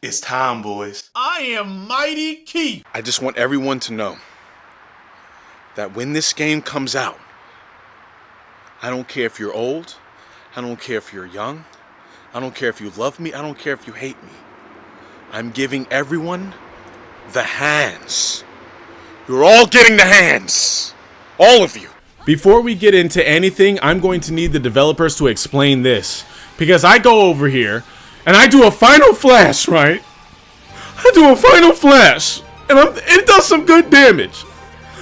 It's time, boys. I am Mightykeef. I just want everyone to know that when this game comes out, I don't care if you're old, I don't care if you're young, I don't care if you love me, I don't care if you hate me. I'm giving everyone the hands. You're all getting the hands. All of you. Before we get into anything, I'm going to need the developers to explain this. Because I go over here, and I do a final flash, right? I do a final flash, and it does some good damage.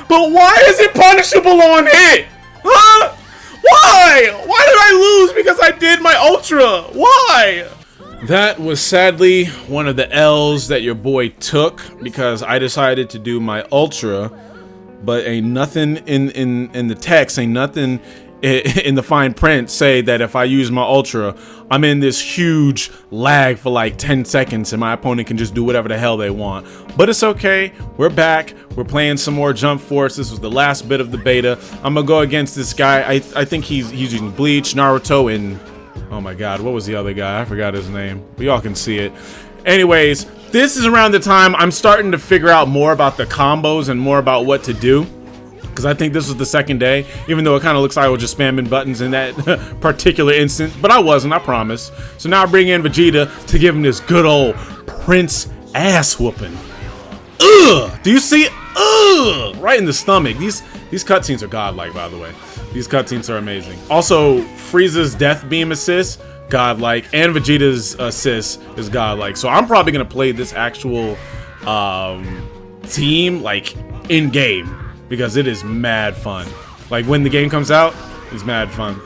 But why is it punishable on hit? Huh? Why? Why did I lose because I did my ultra? Why? That was sadly one of the L's that your boy took because I decided to do my ultra, but ain't nothing in the text, ain't nothing in the fine print say that if I use my ultra, I'm in this huge lag for like 10 seconds and my opponent can just do whatever the hell they want. But it's okay, we're back, we're playing some more Jump Force. This was the last bit of the beta. I'm gonna go against this guy. I think he's using Bleach, Naruto, and oh my god, what was the other guy? I forgot his name, but y'all can see it. Anyways, this is around the time I'm starting to figure out more about the combos and more about what to do. Because I think this was the second day, even though it kind of looks like I was just spamming buttons in that particular instance. But I wasn't, I promise. So now I bring in Vegeta to give him this good old Prince ass whooping. Ugh! Do you see it? Ugh! Right in the stomach. These cutscenes are godlike, by the way. These cutscenes are amazing. Also, Frieza's death beam assist, godlike. And Vegeta's assist is godlike. So I'm probably going to play this actual team, like, in-game. Because it is mad fun. Like when the game comes out, it's mad fun.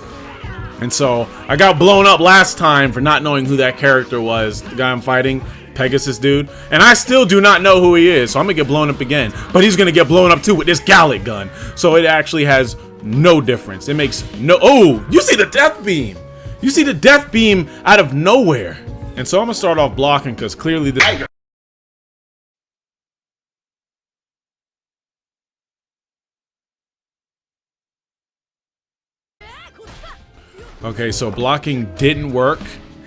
And so I got blown up last time for not knowing who that character was. The guy I'm fighting, Pegasus dude. And I still do not know who he is. So I'm gonna get blown up again. But he's gonna get blown up too with this Gallic gun. So it actually has no difference. It makes no, oh, you see the death beam. You see the death beam out of nowhere. And so I'm gonna start off blocking because clearly this. Okay, so blocking didn't work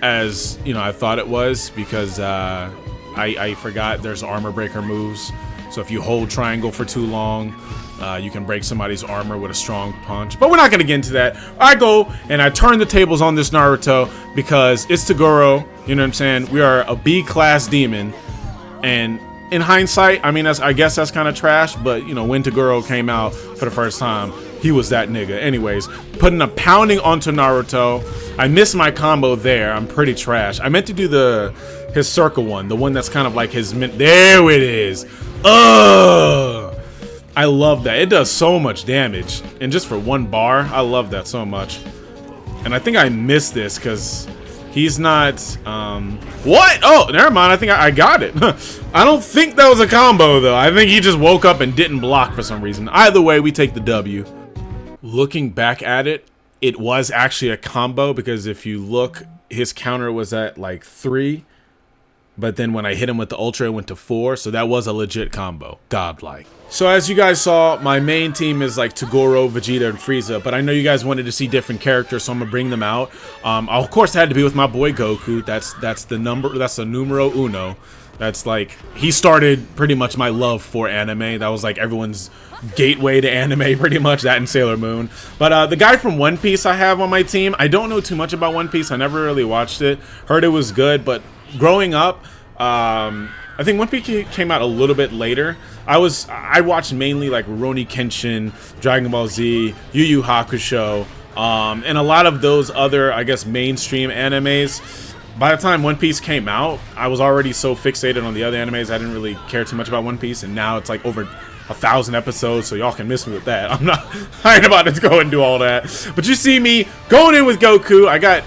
as, you know, I thought it was because I forgot there's armor breaker moves. So if you hold triangle for too long, you can break somebody's armor with a strong punch. But we're not going to get into that. I go and I turn the tables on this Naruto because it's Toguro. You know what I'm saying? We are a B-class demon. And in hindsight, I mean, I guess that's kind of trash. But, you know, when Toguro came out for the first time, he was that nigga. Anyways, putting a pounding onto Naruto. I missed my combo there. I'm pretty trash. I meant to do his circle one, the one that's kind of like his there it is. Ugh! I love that. It does so much damage. And just for one bar, I love that so much. And I think I missed this because he's not, what? Oh, never mind. I think I got it. I don't think that was a combo though. I think he just woke up and didn't block for some reason. Either way, we take the W. Looking back at it, it was actually a combo because if you look, his counter was at like 3, but then when I hit him with the ultra, it went to 4, so that was a legit combo. Godlike. So as you guys saw, my main team is like Toguro, Vegeta, and Frieza, but I know you guys wanted to see different characters, so I'm gonna bring them out. Of course, it had to be with my boy Goku. That's the numero uno. That's like, he started pretty much my love for anime. That was like everyone's gateway to anime, pretty much, that and Sailor Moon. But the guy from One Piece I have on my team, I don't know too much about One Piece. I never really watched it. Heard it was good, but growing up, I think One Piece came out a little bit later. I watched mainly like Rurouni Kenshin, Dragon Ball Z, Yu Yu Hakusho, and a lot of those other, I guess, mainstream animes. By the time One Piece came out, I was already so fixated on the other animes, I didn't really care too much about One Piece, and now it's like over 1,000 episodes, so y'all can miss me with that. I ain't about to go and do all that. But you see me going in with Goku. I got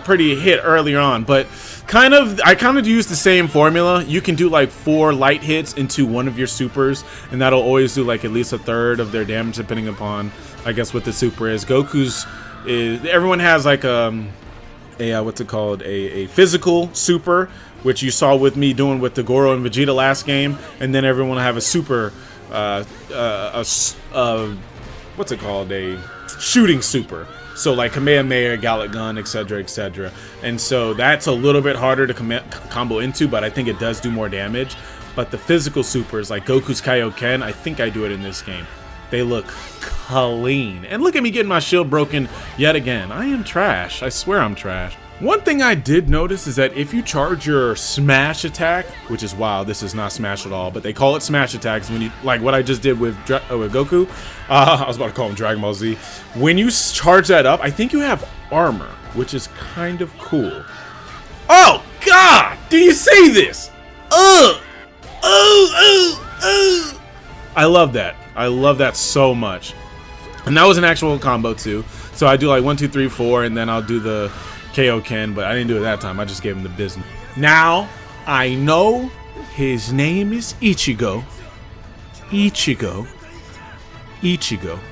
pretty hit earlier on, but I kind of use the same formula. You can do like 4 light hits into one of your supers, and that'll always do like at least 1/3 of their damage, depending upon, I guess, what the super is. Goku's everyone has like what's it called, a physical super, which you saw with me doing with the Goro and Vegeta last game, and then everyone will have a super, what's it called, a shooting super. So like Kamehameha, Gallic Gun, etc., etc. And so that's a little bit harder to combo into, but I think it does do more damage. But the physical supers, like Goku's Kaioken, I think I do it in this game. They look clean. And look at me getting my shield broken yet again. I am trash. I swear I'm trash. One thing I did notice is that if you charge your smash attack, which is wild, this is not smash at all, but they call it smash attacks when you, like what I just did with Goku. I was about to call him Dragon Ball Z. When you charge that up, I think you have armor, which is kind of cool. Oh God, do you see this? I love that. I love that so much. And that was an actual combo too. So I do like 1, 2, 3, 4, and then I'll do the Kaioken, but I didn't do it that time. I just gave him the business. Now, I know his name is Ichigo. Ichigo.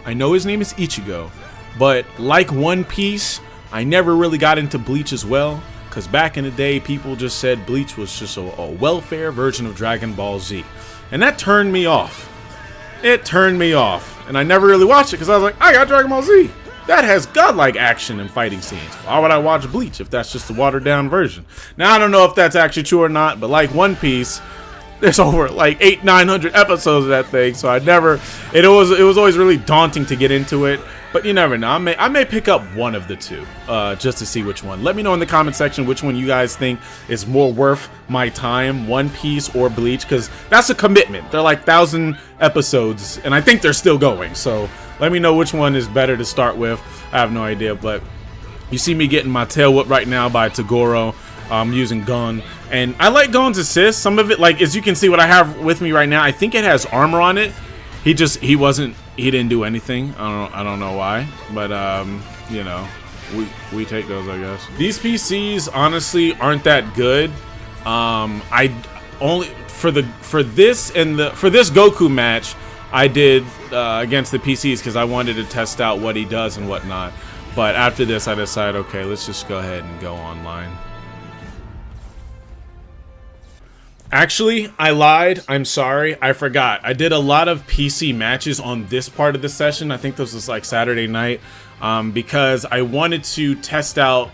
I know his name is Ichigo, but like One Piece, I never really got into Bleach as well, because back in the day, people just said Bleach was just a welfare version of Dragon Ball Z. And that turned me off. It turned me off. And I never really watched it because I was like, I got Dragon Ball Z. That has godlike action and fighting scenes. Why would I watch Bleach if that's just a watered down version? Now, I don't know if that's actually true or not, but like One Piece, there's over like 800-900 episodes of that thing, so I never, it was always really daunting to get into it, but you never know. I may pick up one of the two, just to see which one. Let me know in the comment section which one you guys think is more worth my time, One Piece or Bleach, because that's a commitment. They're like 1,000 episodes, and I think they're still going, so let me know which one is better to start with. I have no idea, but you see me getting my tail whipped right now by Toguro. I'm using Gon, and I like Gon's assist. Some of it, like as you can see what I have with me right now, I think it has armor on it. He didn't do anything. I don't know why, but you know, we take those, I guess. These PCs honestly aren't that good. I only for this Goku match I did against the PCs because I wanted to test out what he does and whatnot. But after this, I decided, okay, let's just go ahead and go online. Actually, I lied. I'm sorry. I forgot. I did a lot of PC matches on this part of the session. I think this was like Saturday night, because I wanted to test out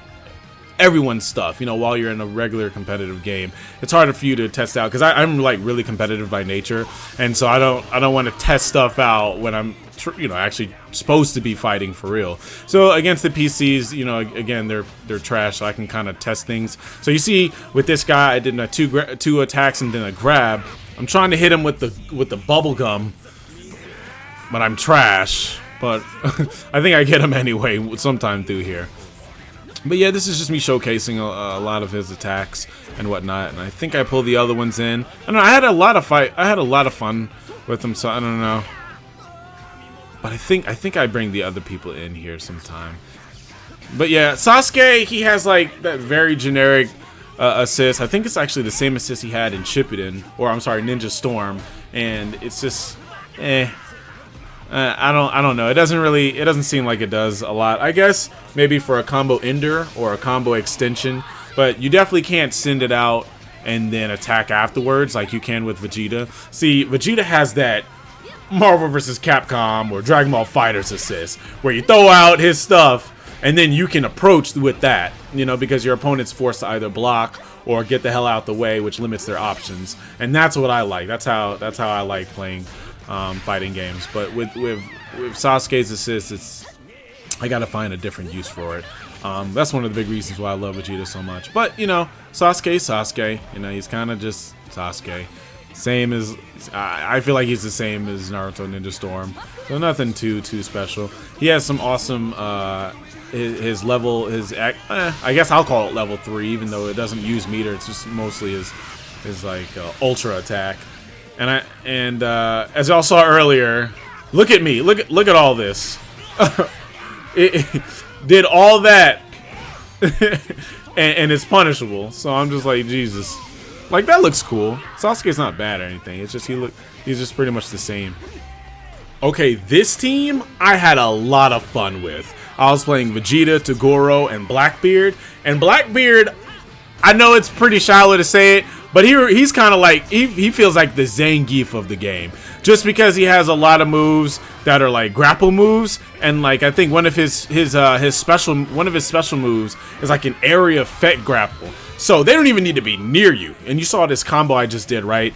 everyone's stuff. You know, while you're in a regular competitive game, it's harder for you to test out because I'm like really competitive by nature, and so I don't want to test stuff out when I'm actually supposed to be fighting for real. So against the PCs, you know, again, they're trash, so I can kind of test things. So you see with this guy, I did two attacks and then a grab. I'm trying to hit him with the bubble gum, but I'm trash. But I think I get him anyway sometime through here. But yeah, this is just me showcasing a lot of his attacks and whatnot, and I think I pulled the other ones in. I don't know, I had a lot of fun with them, so I don't know. But I think I bring the other people in here sometime. But yeah, Sasuke, he has like that very generic assist. I think it's actually the same assist he had in Shippuden, or I'm sorry, Ninja Storm, and it's just I don't know. It doesn't seem like it does a lot. I guess maybe for a combo ender or a combo extension, but you definitely can't send it out and then attack afterwards like you can with Vegeta. See, Vegeta has that Marvel vs. Capcom or Dragon Ball FighterZ assist where you throw out his stuff and then you can approach with that, you know, because your opponent's forced to either block or get the hell out the way, which limits their options. And that's what I like. That's how I like playing fighting games. But with Sasuke's assist, I gotta find a different use for it. That's one of the big reasons why I love Vegeta so much. But you know, Sasuke, you know, he's kind of just Sasuke. Same as I feel like he's the same as Naruto Ninja Storm. So nothing too special. He has some awesome his level, I guess I'll call it level 3, even though it doesn't use meter. It's just mostly his like ultra attack. And as y'all saw earlier, look at me, look at all this. it did all that, and it's punishable. So I'm just like, Jesus, like that looks cool. Sasuke's not bad or anything. It's just he's just pretty much the same. Okay, this team I had a lot of fun with. I was playing Vegeta, Toguro, and Blackbeard. And Blackbeard, I know it's pretty shallow to say it, but he's kind of like, he feels like the Zangief of the game. just because he has a lot of moves that are like grapple moves, and like I think one of his special moves is like an area effect grapple. So they don't even need to be near you. And you saw this combo I just did, right?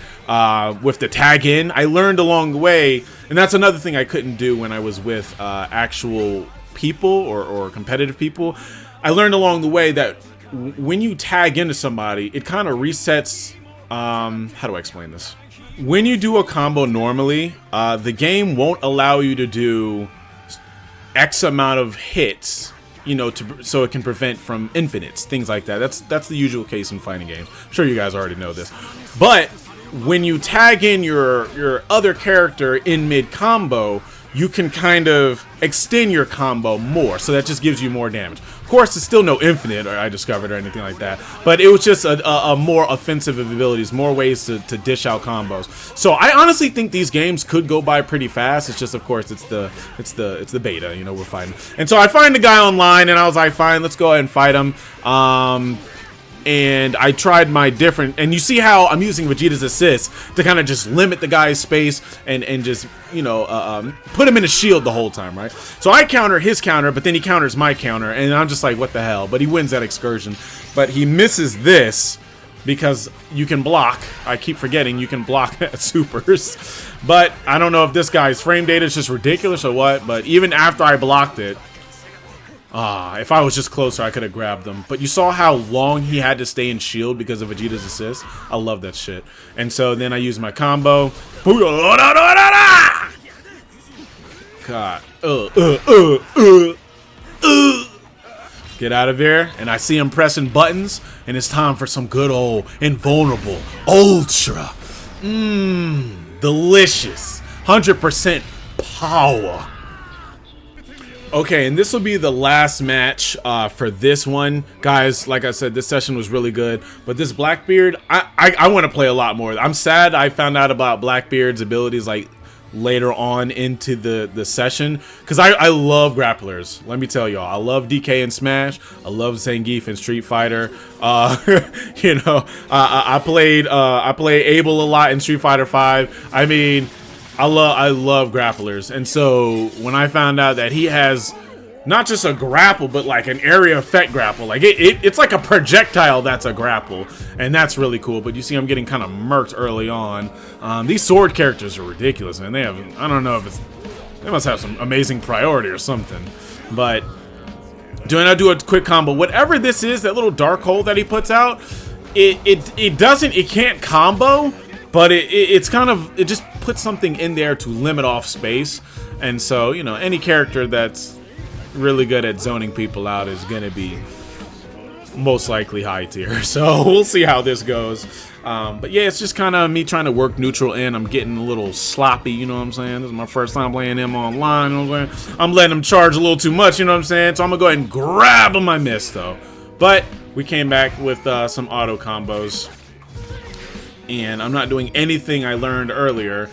With the tag in. I learned along the way, and that's another thing I couldn't do when I was with actual people or competitive people. I learned along the way that when you tag into somebody, it kind of resets. How do I explain this? When you do a combo normally, the game won't allow you to do X amount of hits, you know, so it can prevent from infinites, things like that. That's the usual case in fighting games. I'm sure you guys already know this. But when you tag in your other character in mid combo, you can kind of extend your combo more, so that just gives you more damage. Of course, it's still no infinite, or I discovered, or anything like that, but it was just a more offensive abilities, more ways to dish out combos. So I honestly think these games could go by pretty fast. It's just, of course, it's the beta, you know, we're fighting. And so I find the guy online, and I was like, fine, let's go ahead and fight him. And I tried my different, and you see how I'm using Vegeta's assist to kind of just limit the guy's space and just, you know, put him in a shield the whole time, right? So I counter his counter, but then he counters my counter, and I'm just like, what the hell? But he wins that excursion. But he misses this because you can block. I keep forgetting you can block at supers. But I don't know if this guy's frame data is just ridiculous or what, but even after I blocked it, if I was just closer, I could have grabbed them. But you saw how long he had to stay in shield because of Vegeta's assist. I love that shit. And so then I used my combo. God. Get out of here. And I see him pressing buttons. And it's time for some good old invulnerable ultra. Delicious. 100% power. Okay, and this will be the last match for this one. Guys, like I said, this session was really good. But this Blackbeard, I want to play a lot more. I'm sad I found out about Blackbeard's abilities like later on into the session. Because I love grapplers. Let me tell y'all. I love DK in Smash. I love Zangief in Street Fighter. You know, I played Abel a lot in Street Fighter 5. I mean, I love grapplers, and so when I found out that he has not just a grapple, but like an area effect grapple, like it's like a projectile that's a grapple, and that's really cool. But you see, I'm getting kind of murked early on. These sword characters are ridiculous, man. They have, I don't know if they must have some amazing priority or something. But do I do a quick combo? Whatever this is, that little dark hole that he puts out, it can't combo. But it's kind of, it just puts something in there to limit off space. And so, you know, any character that's really good at zoning people out is going to be most likely high tier. So we'll see how this goes. But yeah, it's just kind of me trying to work neutral in. I'm getting a little sloppy, you know what I'm saying? This is my first time playing him online. You know what I'm saying? I'm letting him charge a little too much, you know what I'm saying? So I'm going to go ahead and grab him. I missed, though. But we came back with some auto combos. And I'm not doing anything I learned earlier.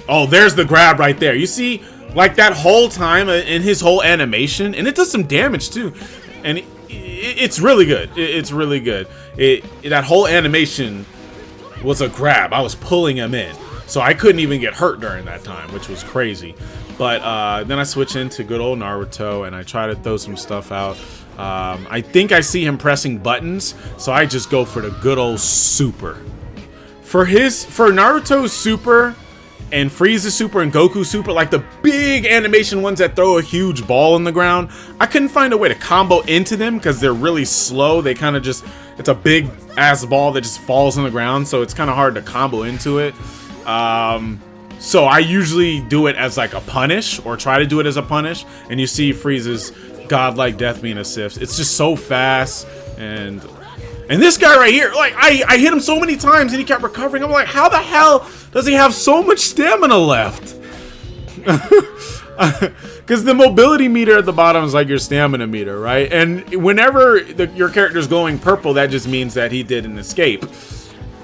Oh, there's the grab right there. You see, like that whole time in his whole animation, and it does some damage too. And it's really good. It's really good. That whole animation was a grab. I was pulling him in, so I couldn't even get hurt during that time, which was crazy. But then I switch into good old Naruto, and I try to throw some stuff out. I think I see him pressing buttons, so I just go for the good old super. For Naruto's super and Frieza's super and Goku's super, like the big animation ones that throw a huge ball on the ground, I couldn't find a way to combo into them because they're really slow. They kind of just, it's a big ass ball that just falls on the ground, so it's kind of hard to combo into it. So I usually do it as like a punish, or try to do it as a punish, and you see Frieza's godlike death being assist. It's just so fast. And this guy right here, like, I hit him so many times and he kept recovering. I'm like, how the hell does he have so much stamina left? Because the mobility meter at the bottom is like your stamina meter, right? And whenever your character's going purple, that just means that he did an escape.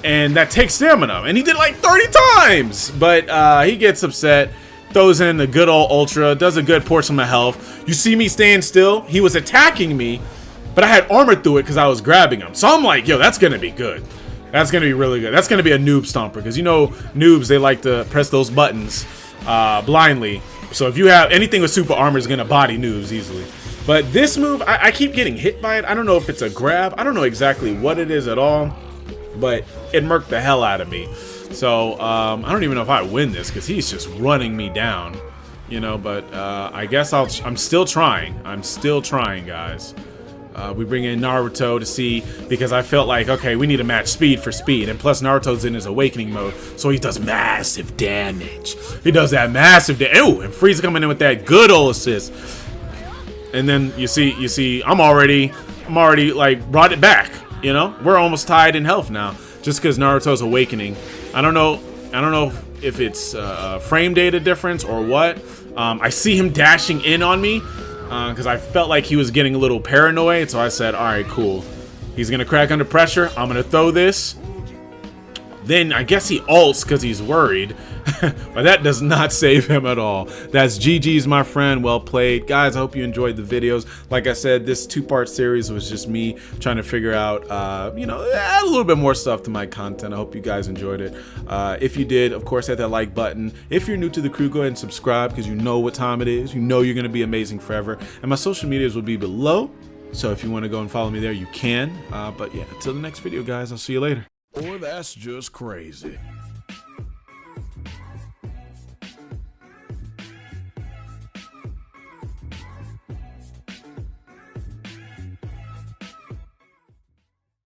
And that takes stamina. And he did like 30 times. But he gets upset, throws in the good old ultra, does a good portion of my health. You see me staying still? He was attacking me, but I had armor through it because I was grabbing him. So I'm like, yo, that's going to be good. That's gonna be really good. That's gonna be a noob stomper, because you know noobs, they like to press those buttons blindly. So if you have anything with super armor, is gonna body noobs easily. But this move, I keep getting hit by it. I don't know if it's a grab. I don't know exactly what it is at all, but it murked the hell out of me. So I don't even know if I win this, because he's just running me down, you know. But I guess I'm still trying. I'm still trying, guys. We bring in Naruto to see, because I felt like, okay, we need to match speed for speed, and plus Naruto's in his awakening mode, so he does massive damage. He does that massive damage. Ooh, and Frieza coming in with that good old assist. And then you see, I'm already like brought it back. You know, we're almost tied in health now, just because Naruto's awakening. I don't know if it's frame data difference or what. I see him dashing in on me, because I felt like he was getting a little paranoid, so I said, all right, cool. He's gonna crack under pressure. I'm gonna throw this. Then I guess he ults because he's worried, but that does not save him at all. That's GG's, my friend. Well played. Guys, I hope you enjoyed the videos. Like I said, this two-part series was just me trying to figure out, you know, add a little bit more stuff to my content. I hope you guys enjoyed it. If you did, of course, hit that like button. If you're new to the crew, go ahead and subscribe, because you know what time it is. You know you're going to be amazing forever. And my social medias will be below, so if you want to go and follow me there, you can. But yeah, until the next video, guys, I'll see you later. Or that's just crazy.